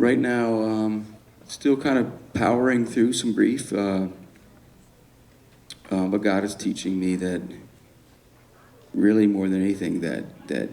Right now, still kind of powering through some grief, but God is teaching me that really more than anything, that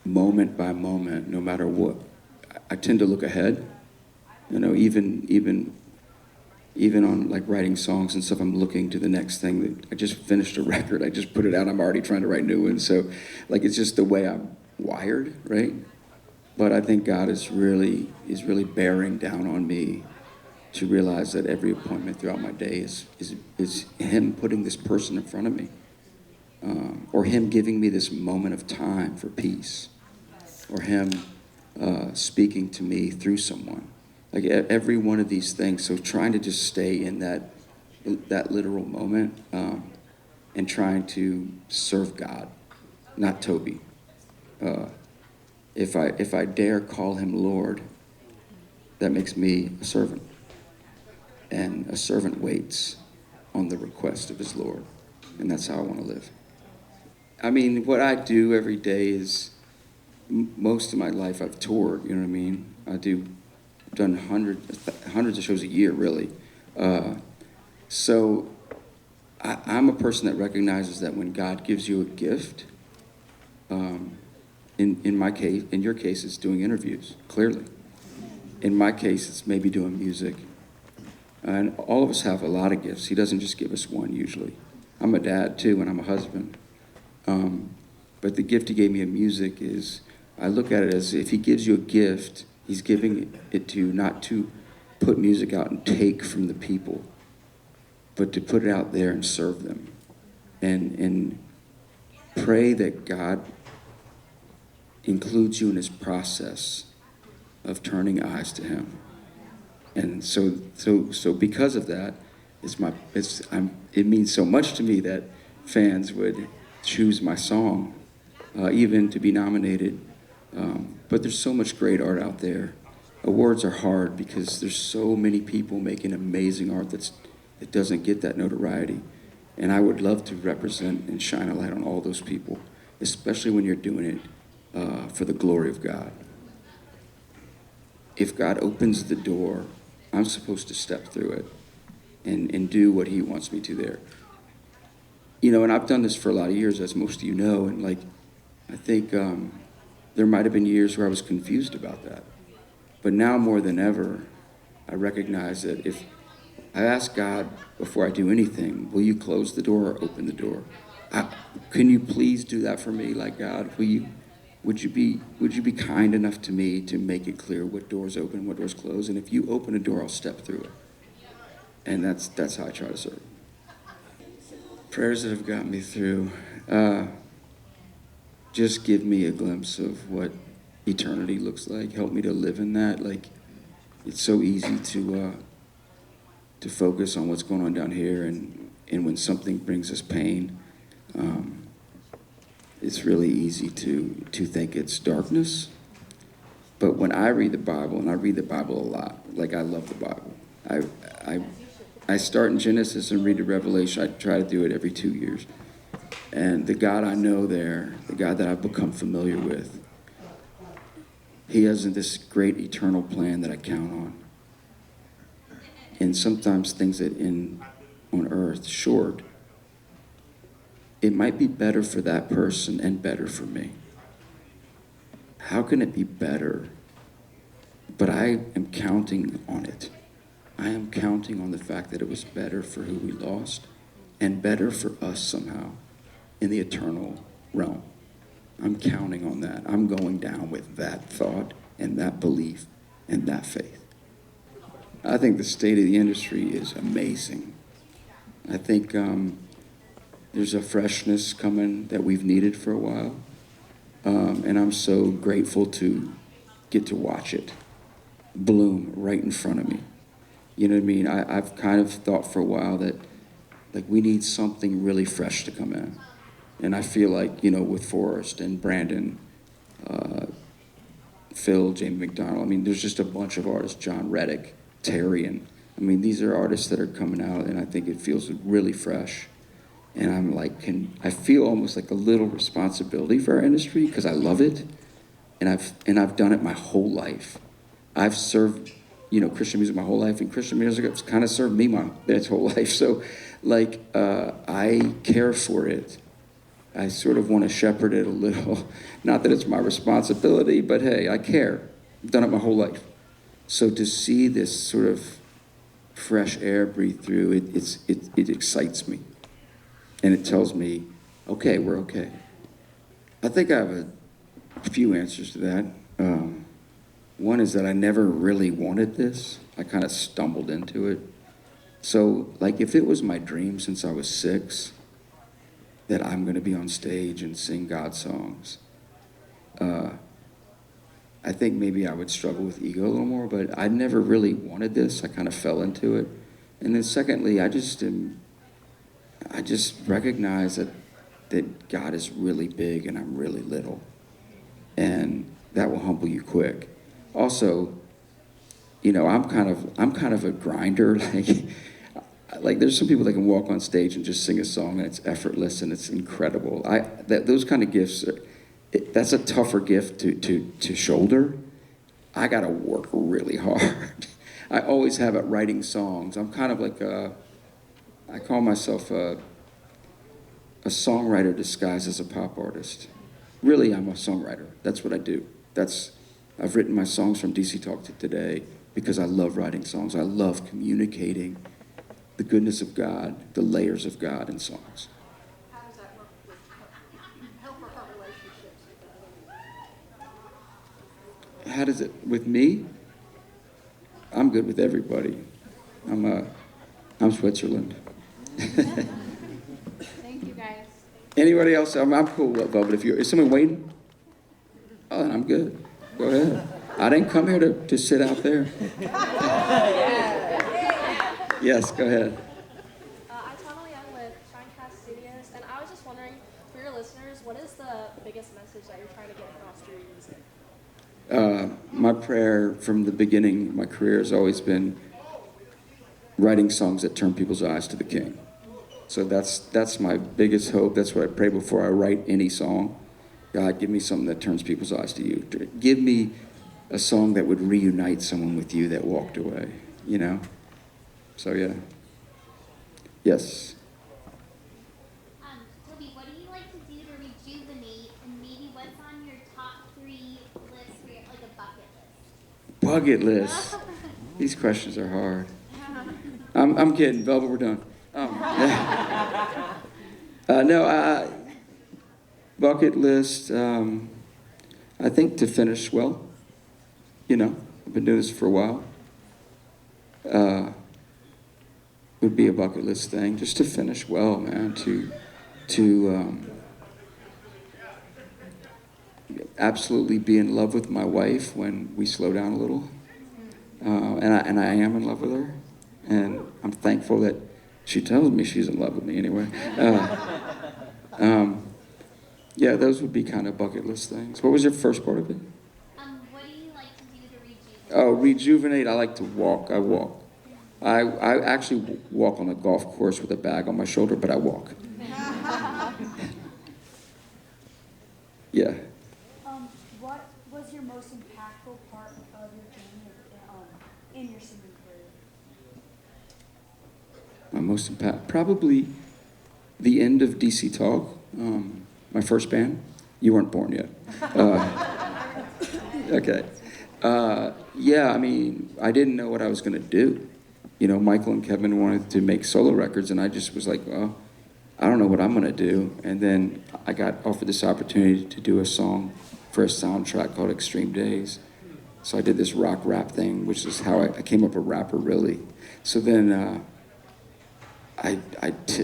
moment by moment, no matter what, I tend to look ahead. You know, even on like writing songs and stuff, I'm looking to the next thing. That I just finished a record. I just put it out. I'm already trying to write new ones. So, like, it's just the way I'm wired, right? But I think God is really bearing down on me to realize that every appointment throughout my day is Him putting this person in front of me, or Him giving me this moment of time for peace, or Him speaking to me through someone. Like every one of these things. So trying to just stay in that literal moment, and trying to serve God, not Toby. If I dare call Him Lord, that makes me a servant. And a servant waits on the request of his Lord. And that's how I want to live. I mean, what I do every day is, most of my life I've toured, you know what I mean? I've done hundreds of shows a year, really. So I'm a person that recognizes that when God gives you a gift, in my case, in your case, it's doing interviews, clearly. In my case, it's maybe doing music. And all of us have a lot of gifts. He doesn't just give us one, usually. I'm a dad, too, and I'm a husband. But the gift He gave me of music is, I look at it as if He gives you a gift, He's giving it to you not to put music out and take from the people, but to put it out there and serve them. And pray that God includes you in His process of turning eyes to Him. And so because of that, it means so much to me that fans would choose my song, even to be nominated. But there's so much great art out there. Awards are hard because there's so many people making amazing art that doesn't get that notoriety. And I would love to represent and shine a light on all those people, especially when you're doing it for the glory of God. If God opens the door, I'm supposed to step through it and do what He wants me to there. You know, and I've done this for a lot of years, as most of you know, and like, I think there might have been years where I was confused about that. But now more than ever, I recognize that if I ask God before I do anything, will you close the door or open the door? Can you please do that for me? Like, God, would you be kind enough to me to make it clear what doors open, what doors close? And if you open a door, I'll step through it. And that's how I try to serve. Prayers that have gotten me through, just give me a glimpse of what eternity looks like. Help me to live in that. Like, it's so easy to focus on what's going on down here, and when something brings us pain, it's really easy to think it's darkness. But when I read the Bible, and I read the Bible a lot, like I love the Bible. I start in Genesis and read the Revelation. I try to do it every 2 years. And the God I know there, the God that I've become familiar with, He has this great eternal plan that I count on. And sometimes things that on earth, short, it might be better for that person and better for me. How can it be better? But I am counting on it. I am counting on the fact that it was better for who we lost and better for us somehow in the eternal realm. I'm counting on that. I'm going down with that thought and that belief and that faith. I think the state of the industry is amazing. I think there's a freshness coming that we've needed for a while. And I'm so grateful to get to watch it bloom right in front of me. You know what I mean? I've kind of thought for a while that, like, we need something really fresh to come in. And I feel like, you know, with Forrest and Brandon, Phil, Jamie McDonald, I mean, there's just a bunch of artists, John Reddick, Terry, and I mean, these are artists that are coming out, and I think it feels really fresh. And I'm like, I feel almost like a little responsibility for our industry because I love it, and I've done it my whole life. I've served, Christian music my whole life, and Christian music has kind of served me its whole life. So, like, I care for it. I sort of want to shepherd it a little. Not that it's my responsibility, but hey, I care. I've done it my whole life. So to see this sort of fresh air breathe through, it excites me. And it tells me, okay, we're okay. I think I have a few answers to that. One is that I never really wanted this. I kind of stumbled into it. So, like, if it was my dream since I was 6, that I'm going to be on stage and sing God's songs, I think maybe I would struggle with ego a little more, but I never really wanted this. I kind of fell into it. And then secondly, I just recognize that God is really big and I'm really little. And that will humble you quick. Also, I'm kind of a grinder. Like there's some people that can walk on stage and just sing a song and it's effortless and it's incredible. Those kind of gifts, that's a tougher gift to shoulder. I gotta work really hard. I always have at writing songs. I'm kind of like I call myself a songwriter disguised as a pop artist. Really, I'm a songwriter. That's what I do. I've written my songs from dcTalk to today because I love writing songs. I love communicating the goodness of God, the layers of God in songs. How does that work with help work on relationships with others? How does it with me? I'm good with everybody. I'm Switzerland. Thank you, guys. Anybody else? I'm cool with Velvet. Is someone waiting? Oh, then I'm good. Go ahead. I didn't come here to sit out there. Yes, go ahead. I'm Tana Young with Shinecast Studios, and I was just wondering, for your listeners, what is the biggest message that you're trying to get across through your music? My prayer from the beginning of my career has always been writing songs that turn people's eyes to the King. So that's my biggest hope. That's what I pray before I write any song. God, give me something that turns people's eyes to you. Give me a song that would reunite someone with you that walked away, So, yeah. Yes. Toby, what do you like to do to rejuvenate, and maybe what's on your top 3 list for like a bucket list? Bucket list. These questions are hard. I'm kidding. Velvet, we're done. No, bucket list, I think to finish well. I've been doing this for a while. Would be a bucket list thing, just to finish well, man, to absolutely be in love with my wife when we slow down a little. And I am in love with her, and I'm thankful that she tells me she's in love with me anyway. Yeah, those would be kind of bucket list things. What was your first part of it? What do you like to do to rejuvenate? Oh, rejuvenate, I like to walk. I walk. I actually walk on a golf course with a bag on my shoulder, but I walk. Yeah. What was your most impactful part of your journey in your singing career? My most probably the end of dcTalk, my first band. You weren't born yet. Okay. Yeah, I mean, I didn't know what I was going to do. Michael and Kevin wanted to make solo records, and I just was like, well, I don't know what I'm going to do. And then I got offered this opportunity to do a song for a soundtrack called Extreme Days. So I did this rock rap thing, which is how I came up a rapper, really. So then I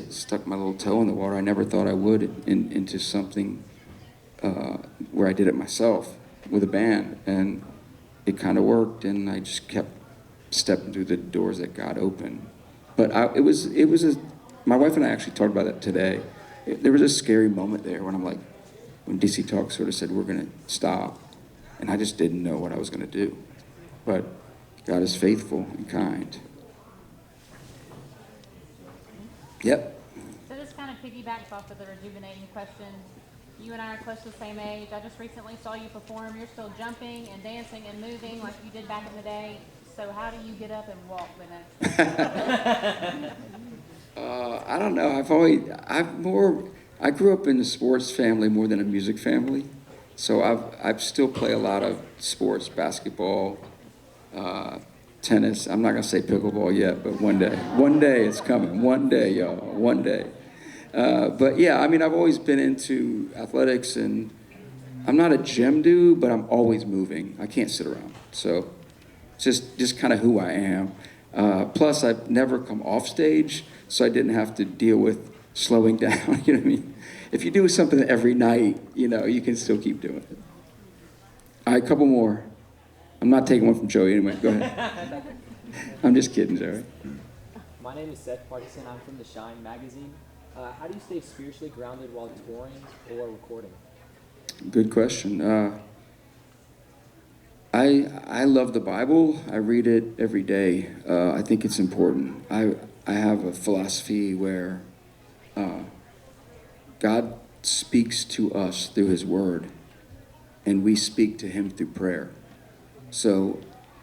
stuck my little toe in the water. I never thought I would into something where I did it myself with a band. And it kind of worked, and I just kept stepping through the doors that God opened. But my wife and I actually talked about that today. There was a scary moment there when dcTalk sort of said, we're going to stop. And I just didn't know what I was going to do. But God is faithful and kind. Yep. So this kind of piggybacks off of the rejuvenating question. You and I are close to the same age. I just recently saw you perform. You're still jumping and dancing and moving like you did back in the day. So how do you get up and walk the next day? I don't know. I grew up in a sports family more than a music family. So I've still play a lot of sports, basketball, tennis. I'm not gonna say pickleball yet, but one day it's coming. One day, y'all, one day. But yeah, I mean, I've always been into athletics, and I'm not a gym dude, but I'm always moving. I can't sit around. So just kind of who I am. Plus, I've never come off stage, so I didn't have to deal with slowing down. You know what I mean? If you do something every night, you know, you can still keep doing it. All right, couple more. I'm not taking one from Joey anyway. Go ahead. I'm just kidding, Joey. My name is Seth Parkinson. I'm from the Shine magazine. How do you stay spiritually grounded while touring or recording? Good question. I love the Bible. I read it every day. I think it's important. I have a philosophy where God speaks to us through His Word, and we speak to Him through prayer. So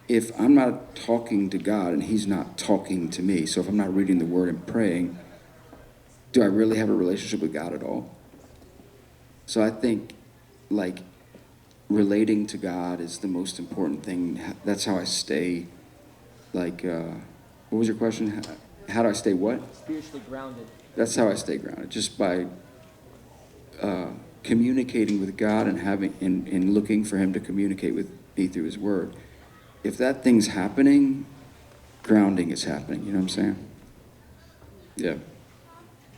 if I'm not talking to God and He's not talking to me, so if I'm not reading the Word and praying, do I really have a relationship with God at all? So I think, like, relating to God is the most important thing. That's how I stay, like, what was your question? How do I stay what? Spiritually grounded. That's how I stay grounded, just by communicating with God and and looking for Him to communicate with me through His Word. If that thing's happening, grounding is happening. You know what I'm saying? Yeah.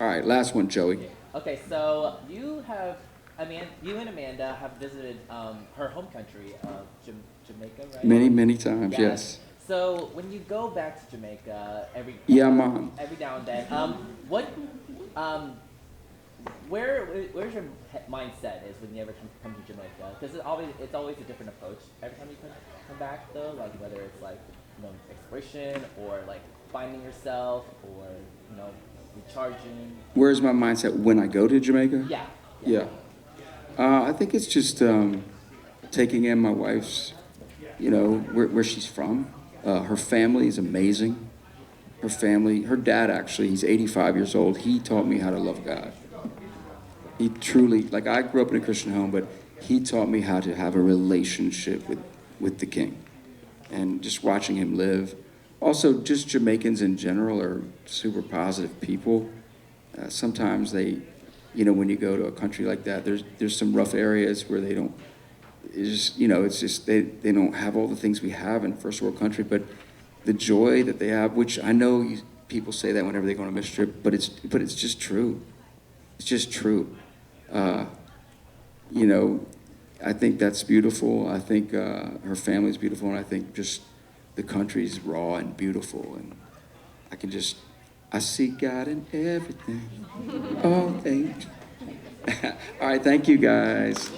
All right, last one, Joey. Okay, so you and Amanda have visited her home country of Jamaica, right? Many times, Yeah. yes. So when you go back to Jamaica every Man. every now and then, where's your mindset is when you ever come to Jamaica? Because it's always a different approach every time you come back though. Like whether it's like exploration or like finding yourself or recharging. Where's my mindset when I go to Jamaica? Yeah. I think it's just taking in my wife's, where she's from. Her family is amazing. Her dad actually, he's 85 years old. He taught me how to love God. He truly, like I grew up in a Christian home, but he taught me how to have a relationship with the King. And just watching him live. Also, just Jamaicans in general are super positive people. Sometimes they, when you go to a country like that, there's some rough areas where they don't, they don't have all the things we have in a first world country, but the joy that they have, which I know people say that whenever they go on a mission trip, but it's just true. It's just true. I think that's beautiful. I think her family's beautiful, and I think just the country's raw and beautiful, and I see God in everything. All things. All right, thank you guys.